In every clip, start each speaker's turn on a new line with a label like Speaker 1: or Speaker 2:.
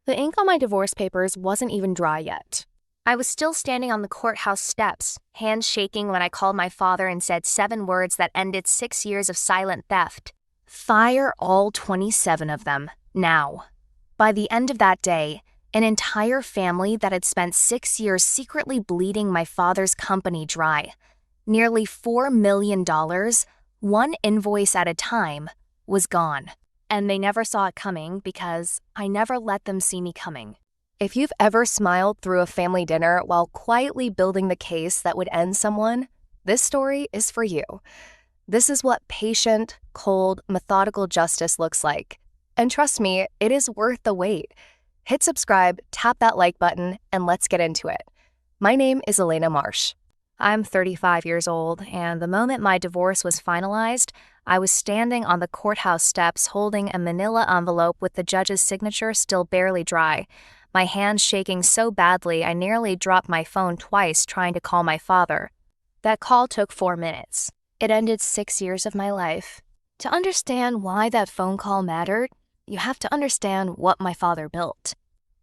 Speaker 1: The ink on my divorce papers wasn't even dry yet. I was still standing on the courthouse steps, hands shaking when I called my father and said 7 words that ended 6 years of silent theft. Fire all 27 of them, now. By the end of that day, an entire family that had spent 6 years secretly bleeding my father's company dry, nearly $4 million, one invoice at a time, was gone. And they never saw it coming because I never let them see me coming. If you've ever smiled through a family dinner while quietly building the case that would end someone, this story is for you. This is what patient, cold, methodical justice looks like. And trust me, it is worth the wait. Hit subscribe, tap that like button, and let's get into it. My name is Elena Marsh. I'm 35 years old, and the moment my divorce was finalized, I was standing on the courthouse steps holding a manila envelope with the judge's signature still barely dry, my hands shaking so badly I nearly dropped my phone twice trying to call my father. That call took 4 minutes. It ended 6 years of my life. To understand why that phone call mattered, you have to understand what my father built.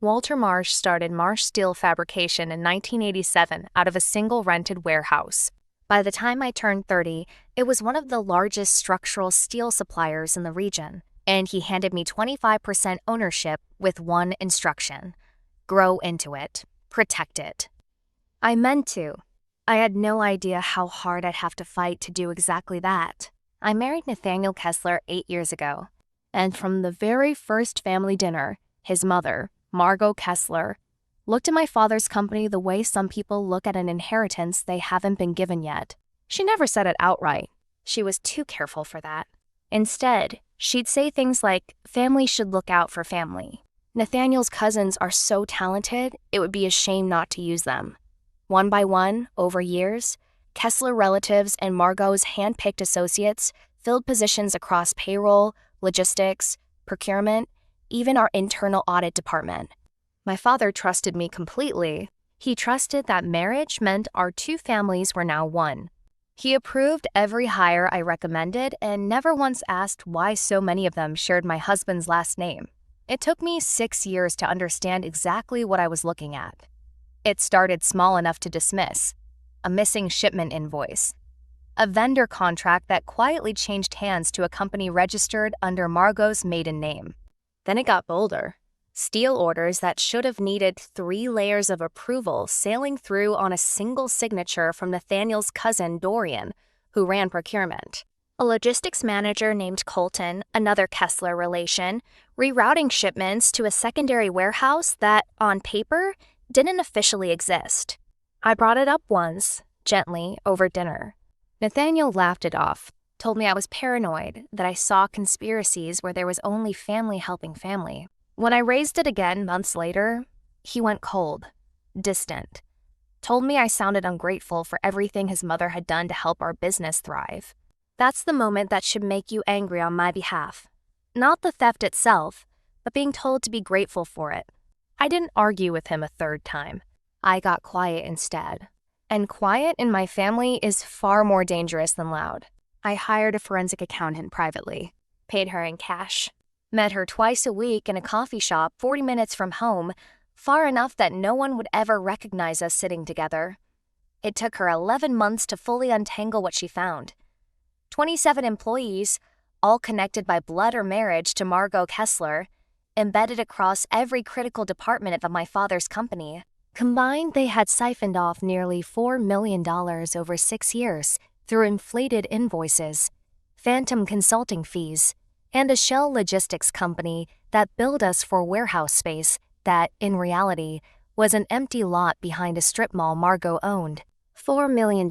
Speaker 1: Walter Marsh started Marsh Steel Fabrication in 1987 out of a single rented warehouse. By the time I turned 30, it was one of the largest structural steel suppliers in the region, and he handed me 25% ownership with one instruction: grow into it, protect it. I meant to. I had no idea how hard I'd have to fight to do exactly that. I married Nathaniel Kessler 8 years ago, and from the very first family dinner, his mother, Margot Kessler, looked at my father's company the way some people look at an inheritance they haven't been given yet. She never said it outright. She was too careful for that. Instead, she'd say things like, family should look out for family. Nathaniel's cousins are so talented, it would be a shame not to use them. One by one, over years, Kessler relatives and Margot's hand-picked associates filled positions across payroll, logistics, procurement, even our internal audit department. My father trusted me completely. He trusted that marriage meant our two families were now one. He approved every hire I recommended and never once asked why so many of them shared my husband's last name. It took me 6 years to understand exactly what I was looking at. It started small enough to dismiss: a missing shipment invoice, a vendor contract that quietly changed hands to a company registered under Margot's maiden name. Then it got bolder: steel orders that should have needed 3 layers of approval sailing through on a single signature from Nathaniel's cousin Dorian, who ran procurement. A logistics manager named Colton, another Kessler relation, rerouting shipments to a secondary warehouse that, on paper, didn't officially exist. I brought it up once, gently, over dinner. Nathaniel laughed it off, told me I was paranoid, that I saw conspiracies where there was only family helping family. When I raised it again months later, he went cold, distant, told me I sounded ungrateful for everything his mother had done to help our business thrive. That's the moment that should make you angry on my behalf. Not the theft itself, but being told to be grateful for it. I didn't argue with him a third time. I got quiet instead. And quiet in my family is far more dangerous than loud. I hired a forensic accountant privately, paid her in cash, met her twice a week in a coffee shop 40 minutes from home, far enough that no one would ever recognize us sitting together. It took her 11 months to fully untangle what she found. 27 employees, all connected by blood or marriage to Margot Kessler, embedded across every critical department of my father's company. Combined, they had siphoned off nearly $4 million over 6 years through inflated invoices, phantom consulting fees, and a shell logistics company that billed us for warehouse space that, in reality, was an empty lot behind a strip mall Margot owned. $4 million.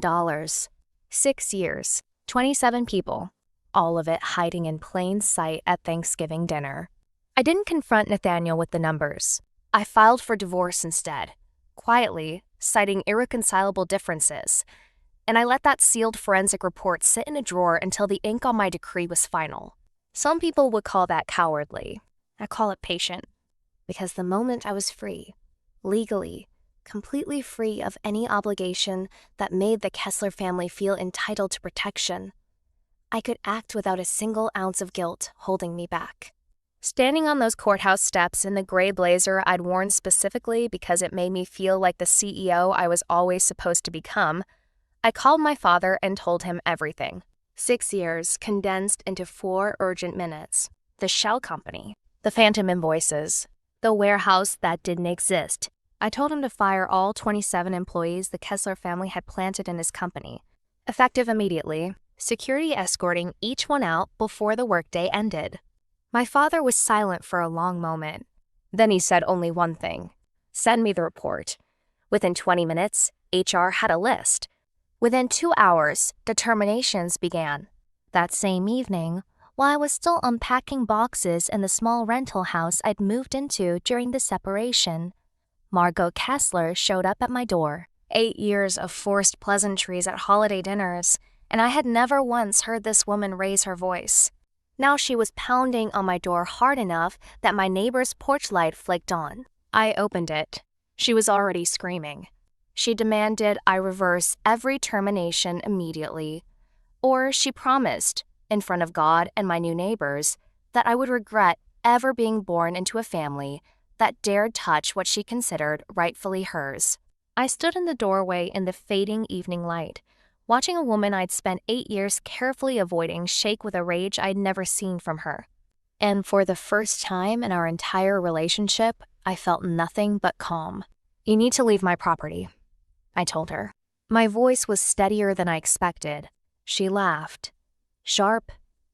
Speaker 1: 6 years. 27 people. All of it hiding in plain sight at Thanksgiving dinner. I didn't confront Nathaniel with the numbers. I filed for divorce instead, quietly, citing irreconcilable differences, and I let that sealed forensic report sit in a drawer until the ink on my decree was final. Some people would call that cowardly. I call it patient, because the moment I was free, legally, completely free of any obligation that made the Kessler family feel entitled to protection, I could act without a single ounce of guilt holding me back. Standing on those courthouse steps in the gray blazer I'd worn specifically because it made me feel like the CEO I was always supposed to become, I called my father and told him everything. 6 years condensed into 4 urgent minutes. The shell company, the phantom invoices, the warehouse that didn't exist. I told him to fire all 27 employees the Kessler family had planted in his company, effective immediately, security escorting each one out before the workday ended. My father was silent for a long moment. Then he said only one thing: send me the report. Within 20 minutes, HR had a list. Within 2 hours, the terminations began. That same evening, while I was still unpacking boxes in the small rental house I'd moved into during the separation, Margot Kessler showed up at my door. 8 years of forced pleasantries at holiday dinners, and I had never once heard this woman raise her voice. Now she was pounding on my door hard enough that my neighbor's porch light flicked on. I opened it. She was already screaming. She demanded I reverse every termination immediately. Or she promised, in front of God and my new neighbors, that I would regret ever being born into a family that dared touch what she considered rightfully hers. I stood in the doorway in the fading evening light, watching a woman I'd spent 8 years carefully avoiding shake with a rage I'd never seen from her. And for the first time in our entire relationship, I felt nothing but calm. You need to leave my property, I told her. My voice was steadier than I expected. She laughed, sharp,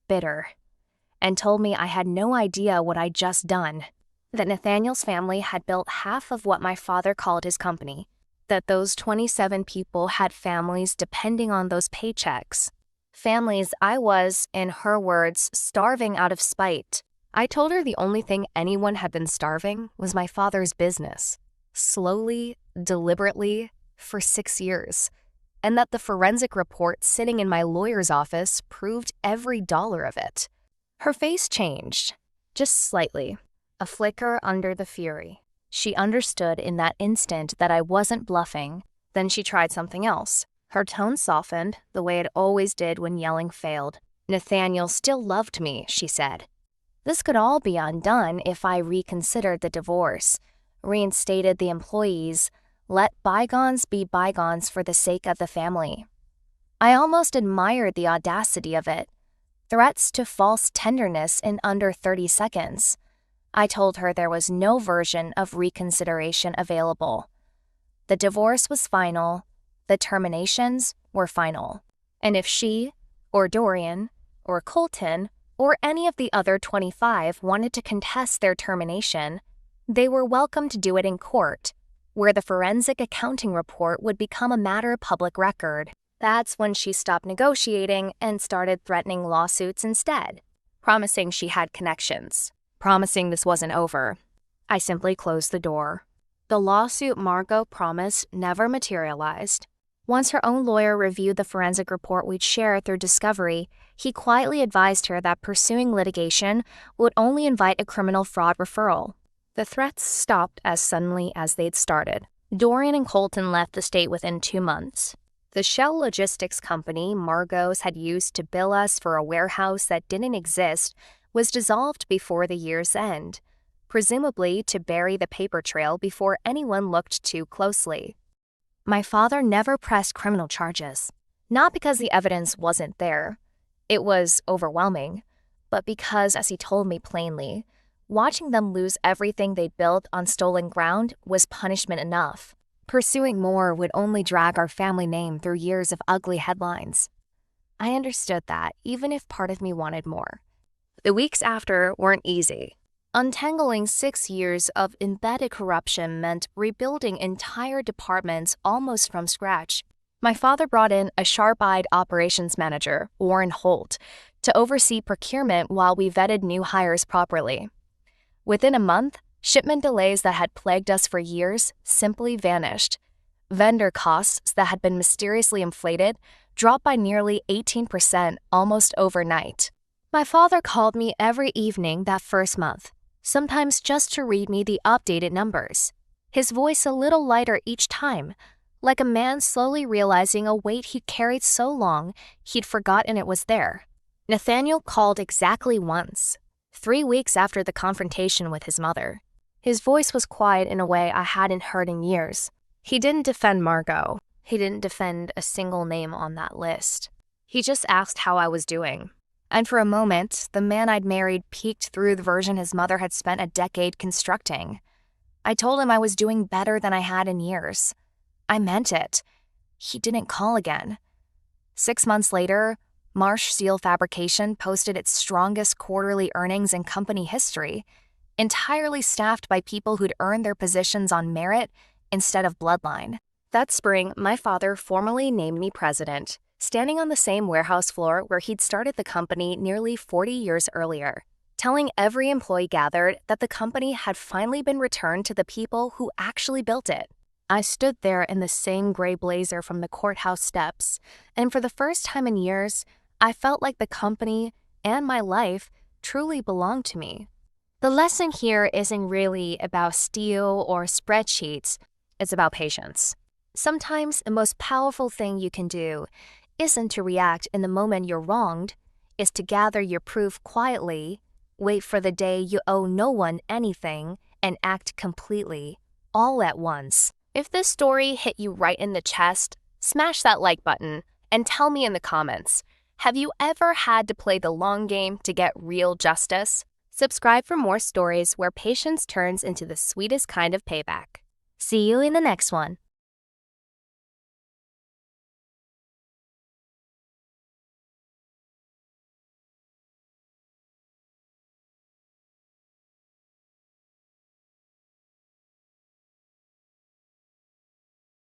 Speaker 1: bitter, and told me I had no idea what I'd just done, that Nathaniel's family had built half of what my father called his company, that those 27 people had families depending on those paychecks. Families I was, in her words, starving out of spite. I told her the only thing anyone had been starving was my father's business. Slowly, deliberately, for 6 years. And that the forensic report sitting in my lawyer's office proved every dollar of it. Her face changed, just slightly, a flicker under the fury. She understood in that instant that I wasn't bluffing. Then she tried something else. Her tone softened, the way it always did when yelling failed. Nathaniel still loved me, she said. This could all be undone if I reconsidered the divorce, reinstated the employees, let bygones be bygones for the sake of the family. I almost admired the audacity of it. Threats to false tenderness in under 30 seconds. I told her there was no version of reconsideration available. The divorce was final. The terminations were final. And if she, or Dorian, or Colton, or any of the other 25 wanted to contest their termination, they were welcome to do it in court, where the forensic accounting report would become a matter of public record. That's when she stopped negotiating and started threatening lawsuits instead, promising she had connections, promising this wasn't over. I simply closed the door. The lawsuit Margot promised never materialized. Once her own lawyer reviewed the forensic report we'd share through discovery, he quietly advised her that pursuing litigation would only invite a criminal fraud referral. The threats stopped as suddenly as they'd started. Dorian and Colton left the state within 2 months. The shell logistics company Margot's had used to bill us for a warehouse that didn't exist was dissolved before the year's end, presumably to bury the paper trail before anyone looked too closely. My father never pressed criminal charges, not because the evidence wasn't there. It was overwhelming, but because, as he told me plainly, watching them lose everything they'd built on stolen ground was punishment enough. Pursuing more would only drag our family name through years of ugly headlines. I understood that, even if part of me wanted more. The weeks after weren't easy. Untangling 6 years of embedded corruption meant rebuilding entire departments almost from scratch. My father brought in a sharp-eyed operations manager, Warren Holt, to oversee procurement while we vetted new hires properly. Within a month, shipment delays that had plagued us for years simply vanished. Vendor costs that had been mysteriously inflated dropped by nearly 18% almost overnight. My father called me every evening that first month, sometimes just to read me the updated numbers. His voice a little lighter each time, like a man slowly realizing a weight he'd carried so long he'd forgotten it was there. Nathaniel called exactly once. 3 weeks after the confrontation with his mother. His voice was quiet in a way I hadn't heard in years. He didn't defend Margot. He didn't defend a single name on that list. He just asked how I was doing. And for a moment, the man I'd married peeked through the version his mother had spent a decade constructing. I told him I was doing better than I had in years. I meant it. He didn't call again. 6 months later, Marsh Steel Fabrication posted its strongest quarterly earnings in company history, entirely staffed by people who'd earned their positions on merit instead of bloodline. That spring, my father formally named me president, standing on the same warehouse floor where he'd started the company nearly 40 years earlier, telling every employee gathered that the company had finally been returned to the people who actually built it. I stood there in the same gray blazer from the courthouse steps, and for the first time in years, I felt like the company and my life truly belonged to me. The lesson here isn't really about steel or spreadsheets, it's about patience. Sometimes the most powerful thing you can do isn't to react in the moment you're wronged, is to gather your proof quietly, wait for the day you owe no one anything, and act completely, all at once. If this story hit you right in the chest, smash that like button and tell me in the comments, have you ever had to play the long game to get real justice? Subscribe for more stories where patience turns into the sweetest kind of payback. See you in the next one.